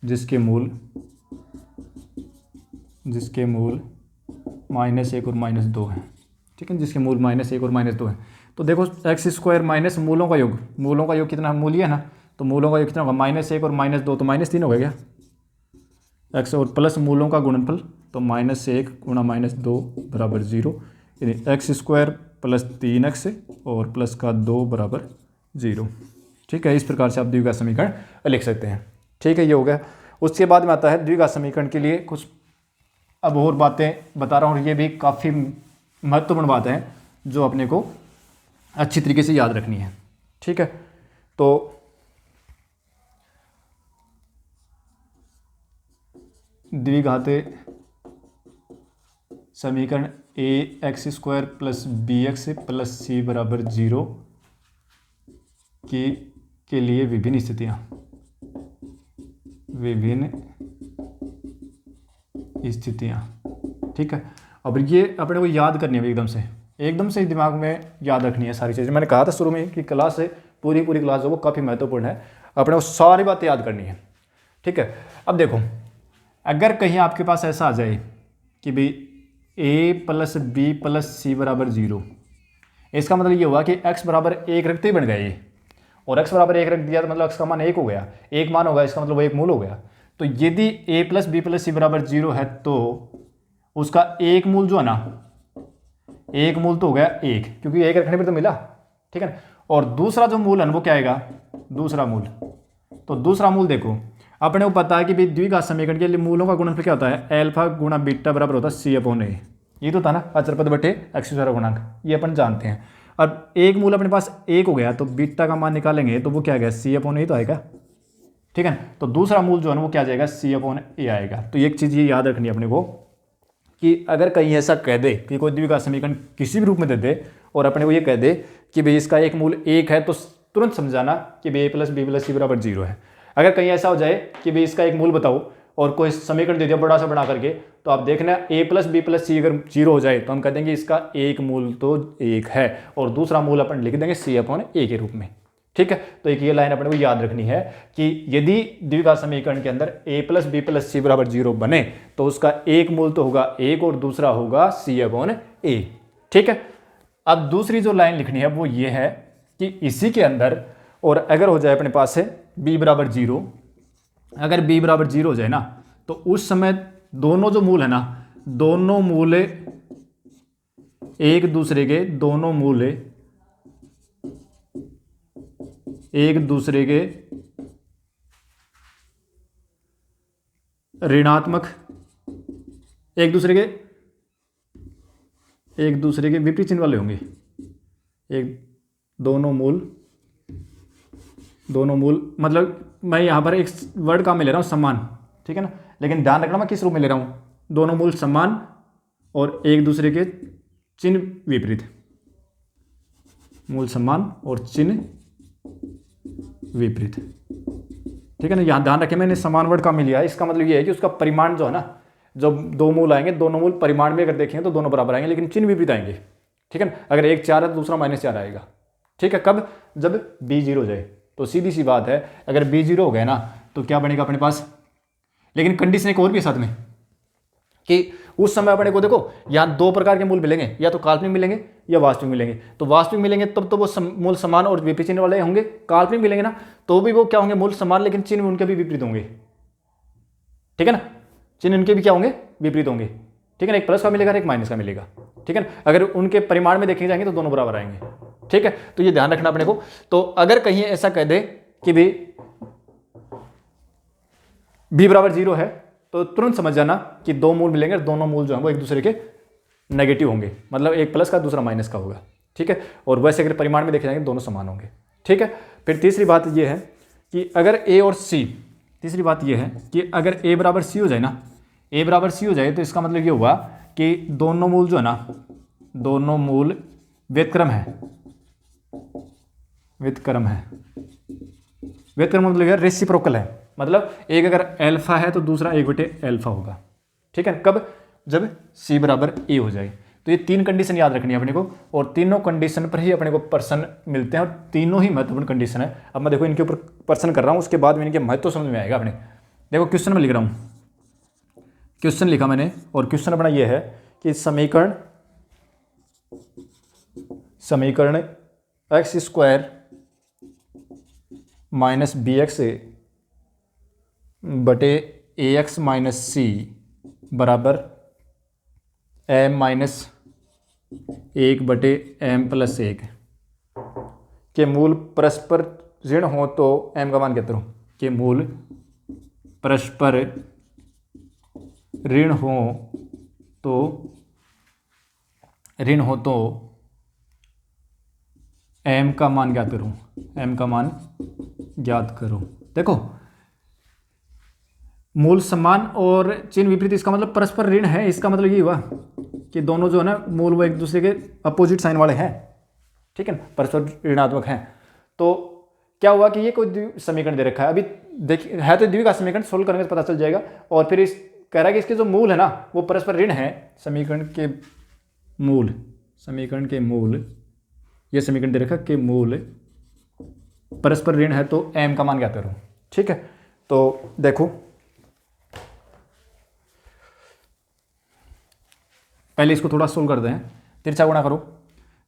जिसके मूल -1 और -2 हैं। ठीक है, जिसके मूल -1 और -2 हैं। तो देखो एक्स स्क्वायर माइनस मूलों का योग कितना, मूल है ना, तो मूलों का योग कितना होगा, -1 और -2 तो -3 हो गया एक्स, और प्लस मूलों का गुणनफल तो -1 गुणा -2 बराबर 0, यानी एक्स स्क्वायर प्लस 3x और प्लस का 2 बराबर 0। ठीक है, इस प्रकार से आप द्विघात समीकरण लिख सकते हैं। ठीक है, ये हो गया। उसके बाद में आता है द्विघात समीकरण के लिए कुछ अब और बातें बता रहा हूँ, और ये भी काफ़ी महत्वपूर्ण बात है जो अपने को अच्छी तरीके से याद रखनी है। ठीक है, तो द्विघातीय समीकरण A X square plus B X plus C बराबर 0 के लिए विभिन्न स्थितियाँ ठीक है। अब ये अपने को याद करनी है एकदम से दिमाग में याद रखनी है सारी चीज़ें। मैंने कहा था शुरू में कि क्लास है पूरी क्लास जो वो काफ़ी महत्वपूर्ण है, अपने को सारी बातें याद करनी है। ठीक है, अब देखो अगर कहीं आपके पास ऐसा आ जाए कि भाई a plus B plus C बराबर 0, इसका मतलब ये हुआ कि x बराबर 1 रखते ही बन गया ये, और x बराबर 1 रख दिया तो मतलब x का मान 1 हो गया, 1 मान होगा इसका मतलब वो एक मूल हो गया। तो यदि a plus B plus C बराबर 0 है तो उसका एक मूल जो है ना, एक मूल तो हो गया 1, क्योंकि 1 रखने पर तो मिला। ठीक है ना, और दूसरा जो मूल है वो क्या आएगा, दूसरा मूल। तो दूसरा मूल देखो अपने को पता है कि भाई द्विघात समीकरण के लिए मूलों का गुणनफल क्या होता है, एल्फा गुणा बीटा बराबर होता है सी अपॉन ए। ये तो था ना अचर पद बटे एक्स स्क्वायर गुणांक, ये अपन जानते हैं। अब एक मूल अपने पास 1 हो गया तो बीटा का मान निकालेंगे तो वो क्या आएगा, सी अपॉन ए तो आएगा। ठीक है, तो दूसरा मूल जो है वो क्या आ जाएगा, सी अपॉन ए आएगा। तो एक चीज़ ये याद रखनी है अपने को कि अगर कहीं ऐसा कह दे कि कोई द्विघात समीकरण किसी भी रूप में दे दे और अपने को ये कह दे कि भाई इसका एक मूल 1 है, तो तुरंत समझाना कि भाई a plus B plus C बराबर 0 है। अगर कहीं ऐसा हो जाए कि भाई इसका एक मूल बताओ और कोई समीकरण दे दिया बड़ा सा बना करके, तो आप देखना a प्लस बी प्लस सी अगर 0 हो जाए तो हम कह देंगे इसका एक मूल तो 1 है, और दूसरा मूल अपन लिख देंगे सी अपॉन ए के रूप में। ठीक है, तो एक ये लाइन अपने को याद रखनी है कि यदि द्विघात समीकरण के अंदर a plus B plus C बराबर 0 बने तो उसका एक मूल तो होगा 1 और दूसरा होगा सी अपॉन ए। ठीक है, अब दूसरी जो लाइन लिखनी है वो ये है कि इसी के अंदर, और अगर हो जाए अपने पास है b बराबर 0, अगर b बराबर 0 हो जाए ना तो उस समय दोनों जो मूल है ना, दोनों मूल एक दूसरे के ऋणात्मक, एक दूसरे के विपरीत चिन्ह वाले होंगे। दोनों मूल मतलब मैं यहाँ पर एक वर्ड काम में ले रहा हूँ समान, ठीक है ना, लेकिन ध्यान रखना मैं किस रूप में ले रहा हूँ, दोनों मूल समान और एक दूसरे के चिन्ह विपरीत, मूल समान और चिन्ह विपरीत। ठीक है ना, यहाँ ध्यान रखें मैंने समान वर्ड काम में लिया है, इसका मतलब ये है कि उसका परिमाण जो है ना, जब दो मूल आएंगे दोनों मूल परिमाण में अगर देखेंगे तो दोनों बराबर आएंगे, लेकिन चिन्ह विपरीत आएंगे। ठीक है ना, अगर एक 4 है तो दूसरा -4 आएगा। ठीक है, कब, जब b 0 हो जाए। तो सीधी सी बात है अगर b 0 हो गया ना तो क्या बनेगा अपने पास, लेकिन कंडीशन एक और भी है साथ में कि उस समय अपने को देखो यहाँ 2 प्रकार के मूल मिलेंगे, या तो काल्पनिक मिलेंगे या वास्तविक मिलेंगे। तो वास्तविक मिलेंगे तब तो वो मूल समान और विपरीत चिन्ह वाले होंगे, काल्पनिक मिलेंगे ना तो भी वो क्या होंगे, मूल समान लेकिन चिन्ह उनके भी विपरीत होंगे। ठीक है ना, चिन्ह उनके भी क्या होंगे, विपरीत होंगे। ठीक है ना, एक प्लस का मिलेगा एक माइनस का मिलेगा। ठीक है ना, अगर उनके परिमाण में देखे जाएंगे तो दोनों बराबर आएंगे। ठीक है, तो ये ध्यान रखना अपने को। तो अगर कहीं ऐसा कह दे कि भाई b बराबर 0 है तो तुरंत समझ जाना कि 2 मूल मिलेंगे, दोनों मूल जो है वो एक दूसरे के नेगेटिव होंगे, मतलब एक प्लस का दूसरा माइनस का होगा। ठीक है, और वैसे अगर परिमाण में देखे जाएंगे दोनों समान होंगे। ठीक है, फिर तीसरी बात ये है कि अगर a और c, तीसरी बात ये है कि अगर a बराबर c हो जाए ना, a बराबर c हो जाए तो इसका मतलब ये हुआ कि दोनों मूल जो है ना, दोनों मूल व्युत्क्रम है, व्युत्क्रम मतलब यार रेसिप्रोकल है, मतलब एक अगर अल्फा है तो दूसरा 1/α होगा। ठीक है, कब, जब c बराबर a हो जाए। तो ये 3 कंडीशन याद रखनी है अपने को, और तीनों कंडीशन पर ही अपने को प्रश्न मिलते हैं, और तीनों ही महत्वपूर्ण कंडीशन है। अब मैं देखो इनके ऊपर प्रश्न कर रहा हूँ, उसके बाद में इनके महत्व समझ में आएगा अपने। देखो क्वेश्चन में लिख रहा हूँ, क्वेश्चन लिखा मैंने, और क्वेश्चन अपना ये है कि समीकरण x स्क्वायर माइनस bx बटे ax माइनस c बराबर m माइनस 1/m प्लस 1 के मूल परस्पर ऋण हो तो m का मान कहते रहो, के मूल परस्पर ऋण हो तो m का मान ज्ञात करूं, m का मान ज्ञात करो। देखो मूल समान और चिन्ह विपरीत, इसका मतलब परस्पर ऋण है, इसका मतलब ये हुआ कि दोनों जो है ना मूल वो एक दूसरे के अपोजिट साइन वाले हैं, ठीक है ना, परस्पर ऋणात्मक हैं। तो क्या हुआ कि ये कोई समीकरण दे रखा है, अभी देखिए है तो द्विघात समीकरण, सोल्व करने से पता चल जाएगा। और फिर इस कह रहा है कि इसके जो मूल है ना वो परस्पर ऋण है, समीकरण के मूल ये समीकरण दे रखा के मूल परस्पर ऋण है तो m का मान ज्ञात करो, ठीक है। तो देखो पहले इसको थोड़ा सोल्व कर दें, तिरछा गुणा करो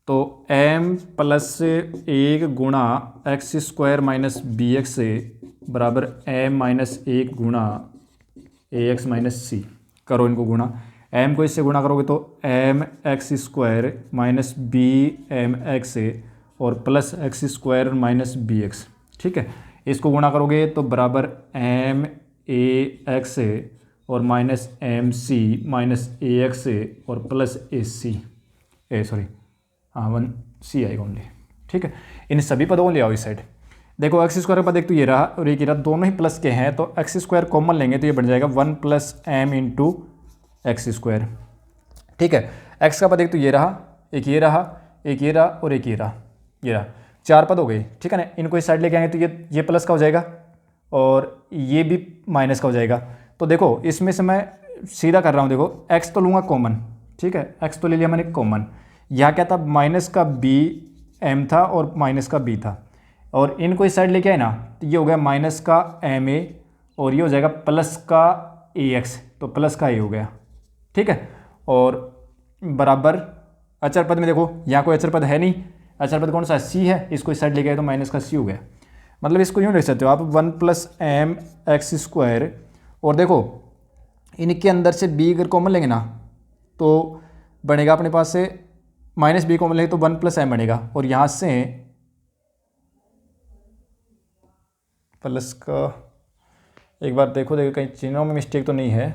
तो m प्लस 1 गुणा x square minus B x बराबर m माइनस 1 गुणा ए एक्स माइनस सी। करो इनको गुणा, m को इससे गुणा करोगे तो m X square minus B M X और plus X square minus B X, ठीक है। इसको गुणा करोगे तो बराबर m ए एक्स और minus M C minus A X और plus A C one C आएगा ओनली, ठीक है। इन सभी पदों को ले आओ इस साइड। देखो एक्स स्क्वायर का पद एक तो ये रहा और एक ये रहा, दोनों ही प्लस के हैं तो एक्स स्क्वायर कॉमन लेंगे तो ये बन जाएगा 1 plus M into x square, ठीक है। एक्स का पद एक तो ये रहा, एक ये रहा, एक ये रहा और एक ये रहा, 4 पद हो गए, ठीक है ना। इनको इस साइड लेके आएंगे तो ये प्लस का हो जाएगा और ये भी माइनस का हो जाएगा। तो देखो इसमें से मैं सीधा कर रहा हूँ, देखो एक्स तो लूँगा कॉमन, ठीक है, एक्स तो ले लिया मैंने कॉमन। यहाँ क्या था, माइनस का बी एम था और माइनस का बी था, और इनको इस साइड लेके आए ना तो ये हो गया माइनस का एम ए और ये हो जाएगा प्लस का ए एक्स, तो प्लस का ए हो गया, ठीक है। और बराबर अचर पद में देखो यहाँ कोई अचर पद है नहीं, अचर पद कौन सा सी है, इसको इस साइड लेके आए तो माइनस का सी हो गया। मतलब इसको यूँ लिख सकते हो आप 1 प्लस एम एक्स स्क्वायर, और देखो इनके अंदर से बी अगर कॉमन लेंगे ना तो बनेगा अपने पास से माइनस बी कॉमन लेंगे तो 1 प्लस एम बनेगा, और यहाँ से प्लस का एक बार देखो कहीं चिन्हों में मिस्टेक तो नहीं है,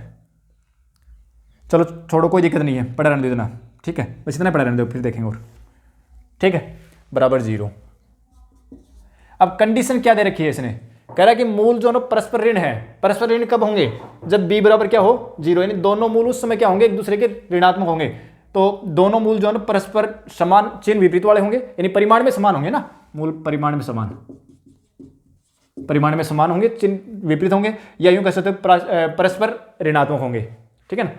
चलो छोड़ो कोई दिक्कत नहीं है, पढ़ा रहने दो इतना, ठीक है, बस इतना पढ़ा रहने दो फिर देखेंगे और, ठीक है, बराबर 0। अब कंडीशन क्या दे रखी है इसने, कह रहा है कि मूल जो है परस्पर ऋण है, परस्पर ऋण कब होंगे, जब b बराबर क्या हो 0, यानी दोनों मूल उस समय क्या होंगे, एक दूसरे के ऋणात्मक होंगे। तो दोनों मूल जो है परस्पर समान चिन्ह विपरीत वाले होंगे, यानी परिमाण में समान होंगे ना, मूल परिमाण में समान होंगे, चिन्ह विपरीत होंगे, या यूं कह सकते हो परस्पर ऋणात्मक होंगे, ठीक है ना,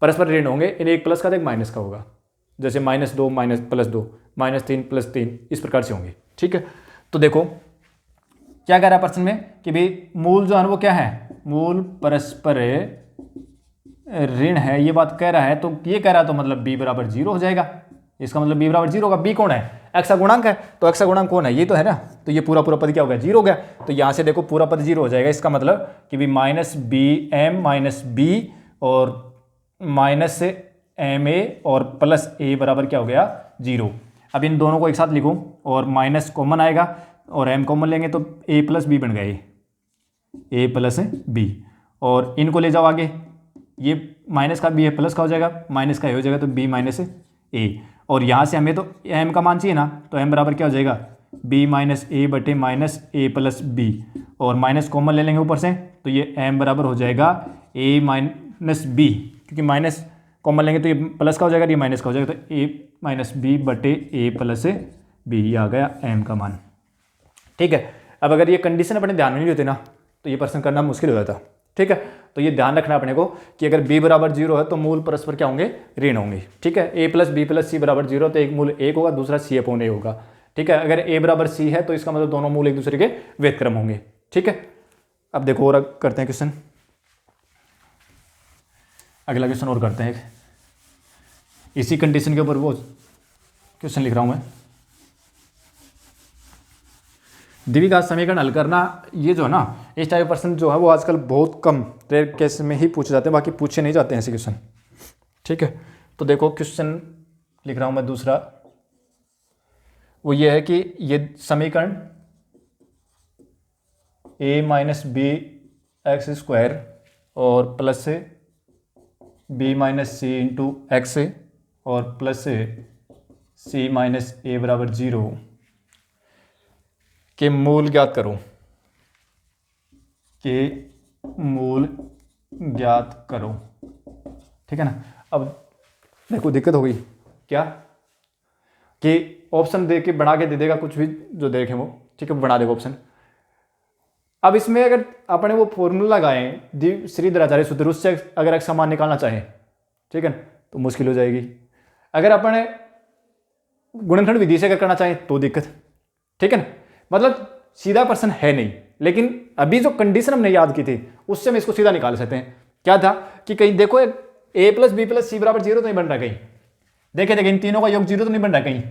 परस्पर ऋण होंगे, यानी एक प्लस का तो एक माइनस का होगा, जैसे -2 माइनस +2 -3 +3 इस प्रकार से होंगे, ठीक है। तो देखो क्या कह रहा है प्रश्न में कि भाई मूल जो है वो क्या है, मूल परस्पर ऋण है, ये बात कह रहा है। तो ये कह रहा है तो मतलब b बराबर 0 हो जाएगा, इसका मतलब b बराबर 0 होगा। b कौन है, x का गुणांक है, तो x का गुणांक कौन है, ये तो है ना, तो ये पूरा पद क्या हो गया 0 हो गया। तो यहाँ से देखो पूरा पद 0 हो जाएगा, इसका मतलब कि भी minus B M minus B और माइनस एम ए और प्लस ए बराबर क्या हो गया 0। अब इन दोनों को एक साथ लिखूं और माइनस कॉमन आएगा और m कॉमन लेंगे तो a प्लस बी बन गए, a प्लस बी, और इनको ले जाओ आगे, ये माइनस का b है प्लस का हो जाएगा, माइनस का a हो जाएगा तो b माइनस a, और यहाँ से हमें तो m का मान चाहिए ना, तो m बराबर क्या हो जाएगा b माइनस ए बटे माइनस ए प्लस बी, और माइनस कॉमन ले लेंगे ऊपर से तो ये m बराबर हो जाएगा a माइनस बी, क्योंकि माइनस कॉमन लेंगे तो ये प्लस का हो जाएगा, ये माइनस का हो जाएगा, तो a माइनस बी बटे ए प्लस बी, ये आ गया m का मान, ठीक है। अब अगर ये कंडीशन अपने ध्यान में नहीं होती ना तो ये प्रश्न करना मुश्किल हो जाता, ठीक है। तो ये ध्यान रखना अपने को कि अगर b बराबर 0 है तो मूल परस्पर क्या होंगे, ऋण होंगे, ठीक है। a plus B plus C बराबर 0 तो एक मूल 1 होगा, दूसरा c अपॉन a होगा, ठीक है। अगर a बराबर c है तो इसका मतलब दोनों मूल एक दूसरे के व्यतिक्रम होंगे, ठीक है। अब देखो और करते हैं क्वेश्चन, अगला क्वेश्चन और करते हैं, इसी कंडीशन के ऊपर वो क्वेश्चन लिख रहा हूं मैं। द्विघात समीकरण हल करना, ये जो है ना इस टाइप प्रश्न जो है वो आजकल बहुत कम रेयर केस में ही पूछे जाते हैं, बाकी पूछे नहीं जाते हैं ऐसे क्वेश्चन, ठीक है। तो देखो क्वेश्चन लिख रहा हूं मैं दूसरा, वो ये है कि ये समीकरण a minus B x square और प्लस से B minus C into x और प्लस से सी माइनस ए बराबर 0 के मूल ज्ञात करो, के मूल ज्ञात करो। ठीक है ना। अब देखो दिक्कत हो गई क्या कि ऑप्शन दे के बना के दे देगा कुछ भी जो देखें वो, ठीक है, बना देगा ऑप्शन। अब इसमें अगर अपने वो फॉर्मूला लगाएं श्रीधराचार्य सूत्र, उससे अगर एक्स का मान निकालना चाहें, ठीक है, तो मुश्किल हो जाएगी। अगर अपने गुणनखंड विधि से अगर करना चाहें तो दिक्कत, ठीक है ना। मतलब सीधा प्रश्न है नहीं, लेकिन अभी जो कंडीशन हमने याद की थी उससे हम इसको सीधा निकाल सकते हैं। क्या था कि कहीं देखो ए प्लस बी प्लस सी बराबर 0 तो नहीं बन रहा, कहीं देखे इन तीनों का योग 0 तो नहीं बन रहा कहीं,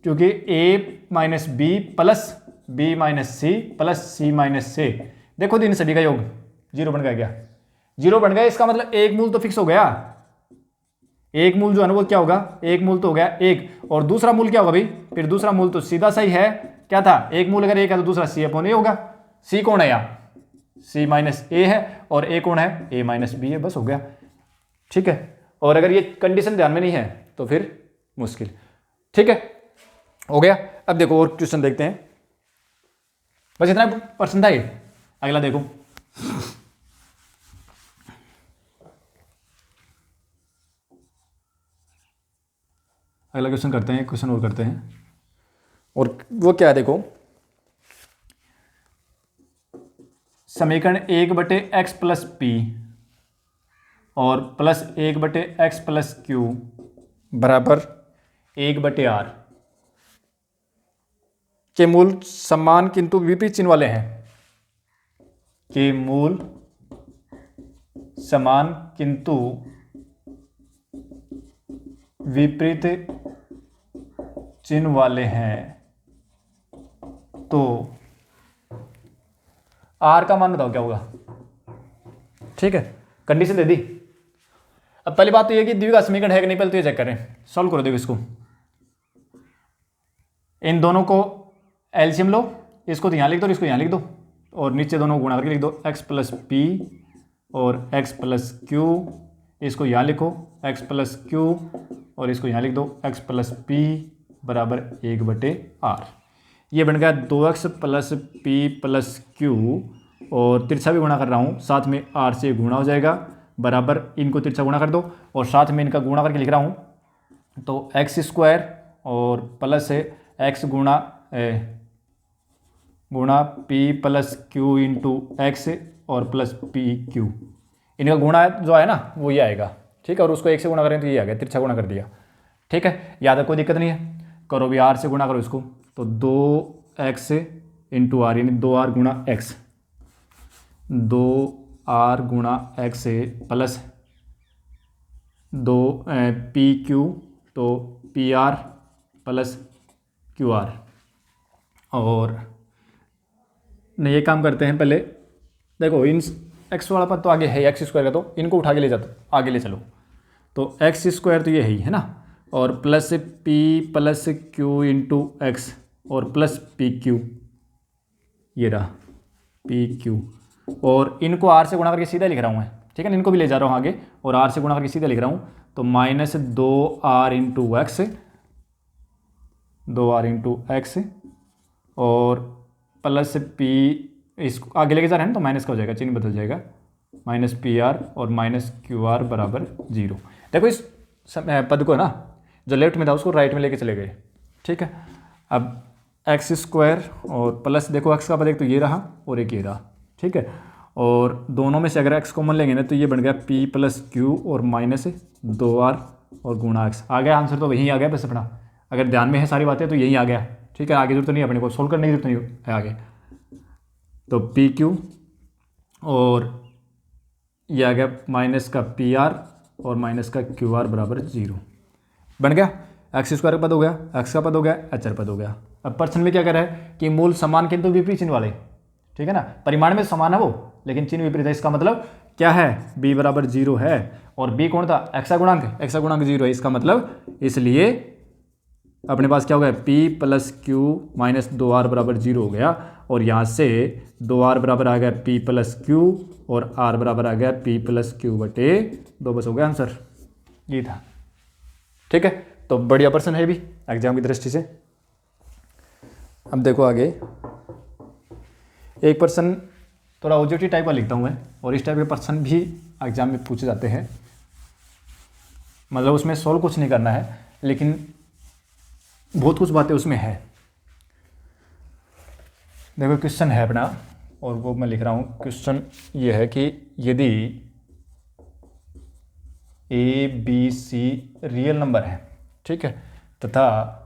क्योंकि A minus B plus B minus C plus C minus से, देखो इन सभी का योग 0 बन गया। क्या 0 बन गया, इसका मतलब एक मूल तो फिक्स हो गया। एक मूल जो है ना वो क्या होगा, एक मूल तो हो गया 1, और दूसरा मूल क्या होगा भाई, फिर दूसरा मूल तो सीधा सही है। क्या था, एक मूल अगर 1 है तो दूसरा सी अपॉन ए होगा। सी कौन है यहाँ, सी माइनस ए है, और ए कौन है, ए माइनस बी है, बस हो गया। ठीक है, और अगर ये कंडीशन ध्यान में नहीं है तो फिर मुश्किल। ठीक है, हो गया। अब देखो और क्वेश्चन देखते हैं, बस इतना पर्सन था ये। अगला देखो, अगला क्वेश्चन करते हैं, क्वेश्चन और करते हैं, और वो क्या है देखो, समीकरण 1/x प्लस पी और प्लस 1/x प्लस क्यू बराबर 1/r के मूल समान किंतु विपरीत चिन्ह वाले हैं, के मूल समान किंतु विपरीत चिन्ह वाले हैं, तो आर का मान बताओ क्या होगा। ठीक है, कंडीशन दे दी। अब पहली बात तो ये कि द्विघात समीकरण है कि नहीं, पहले तो ये चेक करें, सॉल्व करो। देखो इसको, इन दोनों को एलसीएम लो, इसको तो यहाँ लिख दो, इसको यहाँ लिख दो, और नीचे दोनों को गुणा करके लिख दो, x प्लस पी और x प्लस क्यू, इसको यहाँ लिखो x प्लस क्यू, और इसको यहाँ लिख दो x प्लस पी बराबर 1/r। ये बन गया 2x plus P plus Q, और तिरछा भी गुणा कर रहा हूँ, साथ में r से गुणा हो जाएगा, बराबर इनको तिरछा गुणा कर दो, और साथ में इनका गुणा करके लिख रहा हूँ, तो एक्स स्क्वायर और प्लस एक्स गुणा P plus Q into x और प्लस पी क्यू, इनका गुणा जो है ना वो ये आएगा। ठीक है, और उसको 1 से गुणा करें तो ये आ गया, तिरछा गुणा कर दिया। ठीक है, याद है, कोई दिक्कत नहीं है, करो भी, r से गुणा करो इसको, तो 2x इंटू आर, यानी 2r गुणा एक्स, 2r गुणा एक्स प्लस 2 पी क्यू, तो P R plus Q R. और नहीं, ये काम करते हैं पहले, देखो इन एक्स वाला पद तो आगे है, एक्स स्क्वायर का, तो इनको उठा के ले जाते, आगे ले चलो, तो एक्स स्क्वायर तो ये है ना, और plus P plus Q into x और प्लस पी क्यू, ये रहा पी क्यू, और इनको आर से गुणा करके सीधा लिख रहा हूँ मैं। ठीक है ना, इनको भी ले जा रहा हूँ आगे, और आर से गुणा करके सीधा लिख रहा हूँ, तो minus 2r into x, 2r into x, और प्लस पी, इसको आगे लेके जा रहे हैं तो माइनस का हो जाएगा, चिन्ह बदल जाएगा, माइनस पी आर और माइनस क्यू आर बराबर 0। देखो इस पद को ना, जो लेफ्ट में था उसको राइट में लेके चले गए। ठीक है, अब एक्स स्क्वायर और प्लस, देखो एक्स का पद एक तो ये रहा और एक ये रहा। ठीक है, और दोनों में से अगर एक्स कॉमन लेंगे ना तो ये बन गया पी प्लस क्यू और माइनस 2r और गुणा एक्स। आ गया आंसर, तो वहीं आ गया बस अपना, अगर ध्यान में है सारी बातें तो यही आ गया। ठीक है, आगे जरूरत नहीं है अपने को सोल्व करने की, जरूरत नहीं है आगे, तो पी क्यू और ये आ गया माइनस का पी आर और माइनस का क्यू आर बराबर 0 बन गया। एक्स स्क्वायर का पद हो गया, एक्स का पद हो गया, एच आर पद हो गया। अब प्रश्न में क्या कह रहा है कि मूल समान किंतु विपरीत चिन्ह वाले। ठीक है ना, परिमाण में समान है वो, लेकिन चिन्ह विपरीत है। इसका मतलब क्या है, b बराबर 0 है, और b कौन था, एक्सा गुणांक, एक्सा गुणांक 0 है, इसका मतलब इसलिए अपने पास क्या हो गया, p plus Q minus 2r बराबर 0 हो गया। और यहाँ से 2r बराबर आ गया p प्लस क्यू और r बराबर आ गया p प्लस क्यू बटे 2, बस हो गया आंसर, ये था। ठीक है, तो बढ़िया प्रश्न है भी एग्जाम की दृष्टि से। अब देखो आगे एक प्रश्न थोड़ा ऑब्जेक्टिव टाइप का लिखता हूँ मैं, और इस टाइप के प्रश्न भी एग्जाम में पूछे जाते हैं, मतलब उसमें सॉल्व कुछ नहीं करना है लेकिन बहुत कुछ बातें उसमें है। देखो क्वेश्चन है अपना, और वो मैं लिख रहा हूँ। क्वेश्चन ये है कि यदि A B C real number है, ठीक है, तथा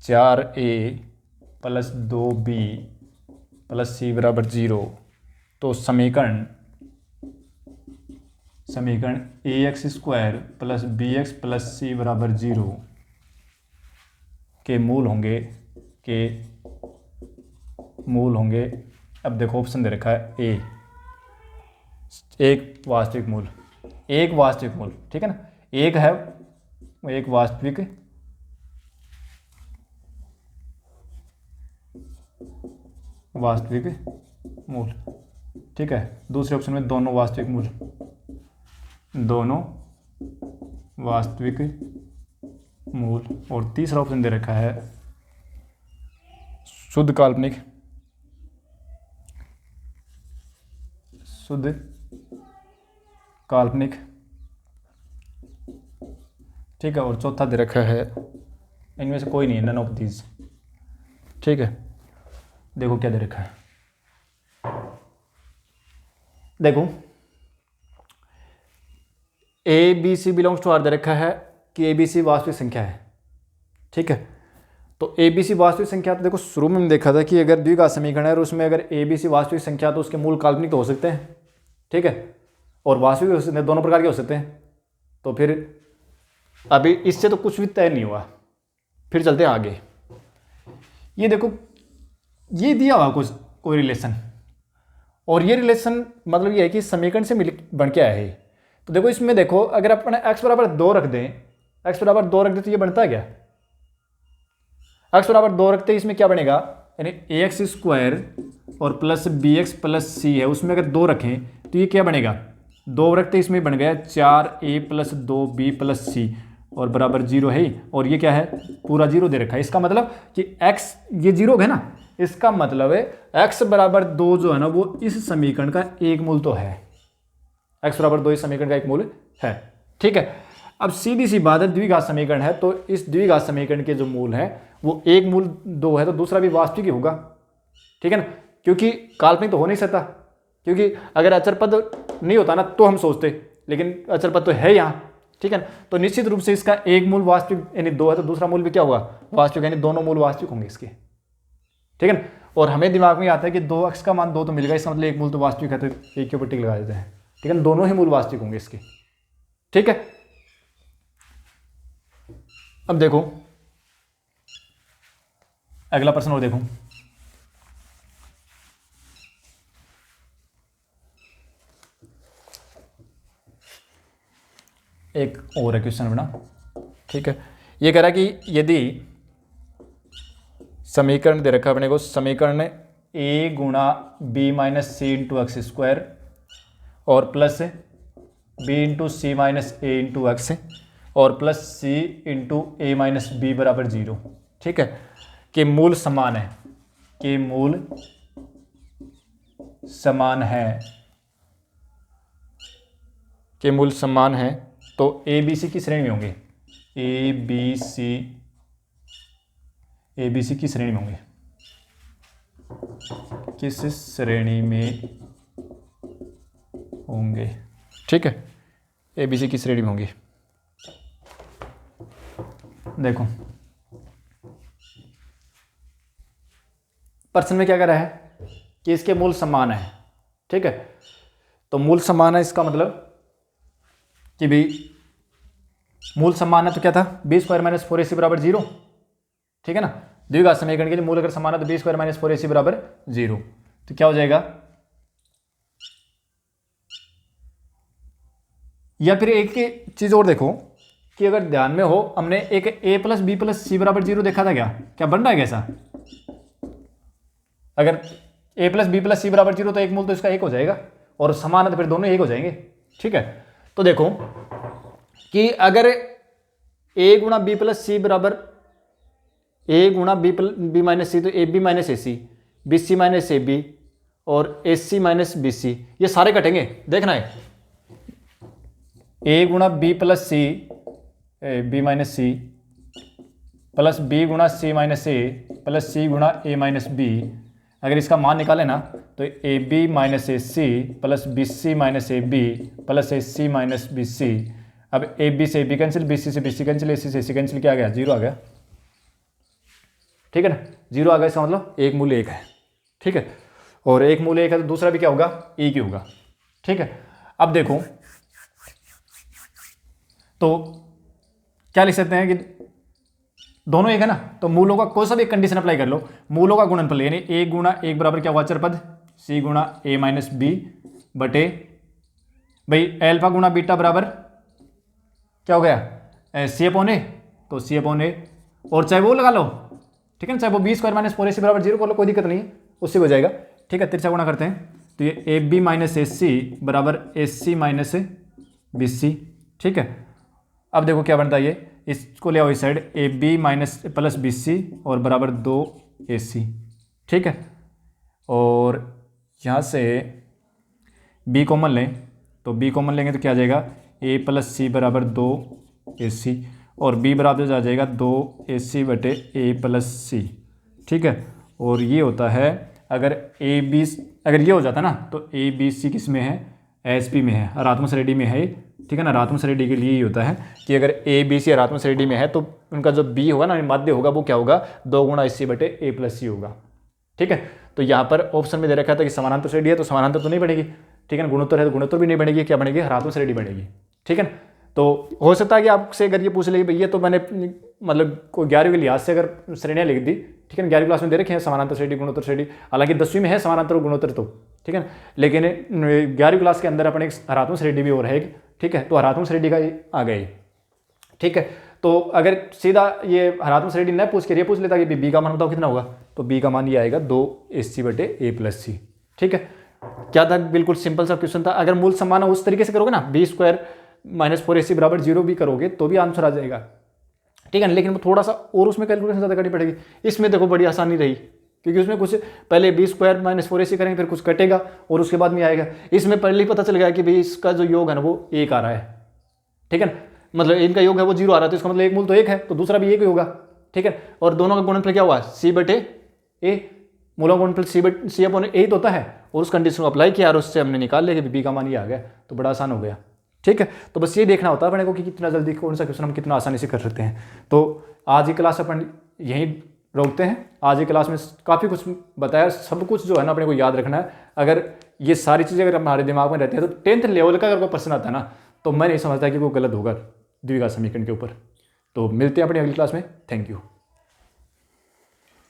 4a plus 2b plus C बराबर 0, तो समीकरण A X square plus B X plus C बराबर 0 के मूल होंगे। अब देखो ऑप्शन दे रखा है ए, एक वास्तविक मूल, ठीक है ना, एक है एक वास्तविक मूल, ठीक है। दूसरे ऑप्शन में दोनों वास्तविक मूल, और तीसरा ऑप्शन दे रखा है शुद्ध काल्पनिक, ठीक है, और चौथा दे रखा है, इनमें से कोई नहीं है, नन ऑफ दीज, ठीक है। देखो क्या दे रखा है, देखो A B C belongs to R दे रखा है कि ए बी सी वास्तविक संख्या है, ठीक है। तो ए बी सी वास्तविक संख्या, तो देखो शुरू में देखा था कि अगर द्विघात समीकरण है और उसमें अगर ए बी सी वास्तविक संख्या तो उसके मूल काल्पनिक तो हो सकते हैं, ठीक है, और वास्तविक हो सकते हैं, दोनों प्रकार के हो सकते हैं। तो फिर अभी इससे तो कुछ भी तय नहीं हुआ, फिर चलते हैं आगे। ये देखो ये दिया हुआ कोई रिलेशन, और ये रिलेशन मतलब ये है कि समीकरण से बन के आया है। तो देखो इसमें देखो अगर अपन x बराबर 2 रख दें, तो ये बनता है क्या, x बराबर 2 रखते इसमें क्या बनेगा, यानी ए एक्स स्क्वायर और प्लस बी एक्स प्लस सी है, उसमें अगर 2 रखें तो ये क्या बनेगा, 2 रखते इसमें बन गया 4a प्लस 2b प्लस सी और बराबर 0 है, और ये क्या है पूरा 0 दे रखा है। इसका मतलब कि x ये 0 है ना, इसका मतलब है x बराबर 2 जो है ना वो इस समीकरण का एक मूल तो है, x बराबर 2 इस समीकरण का एक मूल है, ठीक है। अब सीधी सी बात है, द्विघात समीकरण है तो इस द्विघात समीकरण के जो मूल है वो एक मूल 2 है, तो दूसरा भी वास्तविक ही होगा, ठीक है ना, क्योंकि काल्पनिक तो हो नहीं सकता, क्योंकि अगर अचर पद नहीं होता ना तो हम सोचते, लेकिन अचर पद तो है यहाँ, ठीक है ना। तो निश्चित रूप से इसका एक मूल वास्तविक यानी 2 है, तो दूसरा मूल भी क्या होगा वास्तविक, यानी दोनों मूल वास्तविक होंगे इसके, ठीक है ना। और हमें दिमाग में आता है कि 2x का मान 2 तो मिलेगा, इसका मतलब एक मूल तो वास्तविक है, तो एक के ऊपर टिक लगा देते हैं, ठीक है ना, दोनों ही मूल वास्तविक होंगे इसके, ठीक है। अब देखो अगला प्रश्न और देखो, एक और है क्वेश्चन बना, ठीक है। ये कह रहा है कि यदि समीकरण दे रखा है अपने को, समीकरण a गुणा b minus C into x square और प्लस b इंटू सी माइनस ए इंटू एक्स और प्लस c इंटू ए माइनस बी बराबर 0, ठीक है, के मूल समान है, तो ए बी सी की श्रेणी में होंगे, ए बी सी की श्रेणी में होंगे, किस श्रेणी में होंगे, ठीक है, ए बी सी की श्रेणी में होंगे। देखो प्रश्न में क्या कह रहा है कि इसके मूल समान है, ठीक है। तो मूल समान है इसका मतलब कि भाई मूल समान है तो क्या था, बी स्क्वायर माइनस 4ac बराबर 0, ठीक है ना। द्विघात समीकरण के लिए मूल अगर समान है तो बी स्क्वायर माइनस 4ac बराबर 0, तो क्या हो जाएगा, या फिर एक चीज और देखो कि अगर ध्यान में हो हमने एक a plus B plus C बराबर 0 देखा था, क्या बन रहा है कैसा, अगर a plus B plus C बराबर 0 तो एक मूल तो इसका एक हो जाएगा, और समान है तो फिर दोनों एक हो जाएंगे। ठीक है, तो देखो कि अगर a गुणा बी प्लस सी बराबर a गुणा बी माइनस सी, तो A B minus A C, B C minus A B और ए सी माइनस बी सी, ये सारे कटेंगे। देखना है a गुणा B plus C B minus C plus B गुणा सी माइनस ए प्लस सी गुणा ए माइनस बी, अगर इसका मान निकाले ना तो A B minus A C plus B C minus A B plus A C minus B C. अब ए बी से A B cancel, B C से बी सी कैंसिल, ए सी से ए सी कैंसिल, क्या आ गया? 0 आ गया। ठीक है ना, 0 आ गया, इसका मतलब एक मूल एक है। ठीक है, और एक मूल एक है तो दूसरा भी क्या होगा? एक ही होगा। ठीक है, अब देखो तो क्या लिख सकते हैं कि दोनों एक है ना, तो मूलों का कोई सा भी एक कंडीशन अप्लाई कर लो, मूलों का गुणनफल यानी एक गुणा एक बराबर क्या हुआ? चरपद सी गुणा ए माइनस बी बटे भाई एल्फा गुणा बीटा बराबर क्या हो गया? सी अपॉन ए, तो सी अपॉन ए, और चाहे वो लगा लो, ठीक है ना, चाहे वो बी स्क्वायर माइनस 4ac बराबर 0 कर लो, कोई दिक्कत नहीं है, उससे हो जाएगा। ठीक है, तिरछा गुणा करते हैं तो ये ए बी माइनस ए सी बराबर ए सी माइनस बी सी। ठीक है, अब देखो क्या बनता है, ये इसको ले आओ इस side, A B minus plus B C और बराबर 2ac। ठीक है, और यहाँ से b कॉमन लें, तो b कॉमन लेंगे तो क्या आ जाएगा? a प्लस सी बराबर 2ac और b बराबर आ जाएगा 2ac बटे a प्लस सी। ठीक है, और ये होता है अगर अगर ये हो जाता ना तो a b c किस में है? एसपी में है, रात्मक श्रेणी में है। ठीक है ना, रात्मक श्रेणी के लिए ही होता है कि अगर ए बी सी रात्मक श्रेणी में है तो उनका जो बी होगा ना, माध्य होगा, वो क्या होगा? 2 गुणा AC बटे ए प्लस सी होगा। ठीक है, तो यहाँ पर ऑप्शन में दे रखा था कि समानांतर श्रेणी है, तो समानांतर तो नहीं बनेगी। ठीक है ना, गुणोत्तर है तो गुणोत्तर भी नहीं बनेगी, क्या बनेगी? रात्मक श्रेणी बनेगी। ठीक है ना, तो हो सकता है कि आपसे अगर ये पूछ ले भैया, तो मैंने मतलब कोई 11वीं के लिहाज से अगर श्रेणियाँ लिख दी, ठीक है ना, 11वीं क्लास में दे रखे हैं समानांतर श्रेणी गुणोत्तर श्रेणी, हालांकि 10वीं में है समानांतर और गुणोत्तर तो, ठीक है ना, लेकिन 11वीं क्लास के अंदर अपने एक हरात्मक श्रेणी भी और है। ठीक है, तो हरात्मक श्रेणी का आ गई। ठीक है, तो अगर सीधा ये हरात्मक श्रेणी न पूछ कर ये पूछ लेता कि बी का मान बताओ कितना होगा, तो बी का मान ये आएगा 2ac बटे ए प्लस सी। ठीक है, क्या था? बिल्कुल सिंपल सा क्वेश्चन था। अगर मूल समान उस तरीके से करोगे ना, बी स्क्वायर माइनस 4ac बराबर 0 भी करोगे तो भी आंसर आ जाएगा। ठीक है ना, लेकिन वो थोड़ा सा और उसमें कैलकुलेशन ज़्यादा करनी पड़ेगी। इसमें देखो बड़ी आसानी रही, क्योंकि उसमें कुछ पहले बी स्क्वायर माइनस 4ac करेंगे, फिर कुछ कटेगा और उसके बाद में आएगा। इसमें पहले ही पता चल गया कि भाई इसका जो योग है ना वो एक आ रहा है। ठीक है ना, मतलब इनका योग है वो 0 आ रहा है, तो इसका मतलब एक मूल तो एक है, तो दूसरा भी एक ही होगा। ठीक है, और दोनों का गुणनफल क्या हुआ? सी बटे ए, मूलों का गुणनफल सी अपॉन ए तो होता है, और उस कंडीशन को अप्लाई किया और उससे हमने निकाल लिया कि बी का मान ये आ गया, तो बड़ा आसान हो गया। ठीक है, तो बस ये देखना होता है अपने को कि कितना जल्दी कौन सा क्वेश्चन हम कितना आसानी से कर सकते हैं। तो आज की क्लास अपन यहीं रोकते हैं। आज की क्लास में काफ़ी कुछ बताया, सब कुछ जो है ना अपने को याद रखना है। अगर ये सारी चीज़ें अगर हमारे दिमाग में रहती हैं तो 10th लेवल का अगर कोई प्रश्न आता है ना, तो मैं नहीं समझता कि वो गलत होगा द्विघात समीकरण के ऊपर। तो मिलते हैं अपनी अगली क्लास में। Thank you.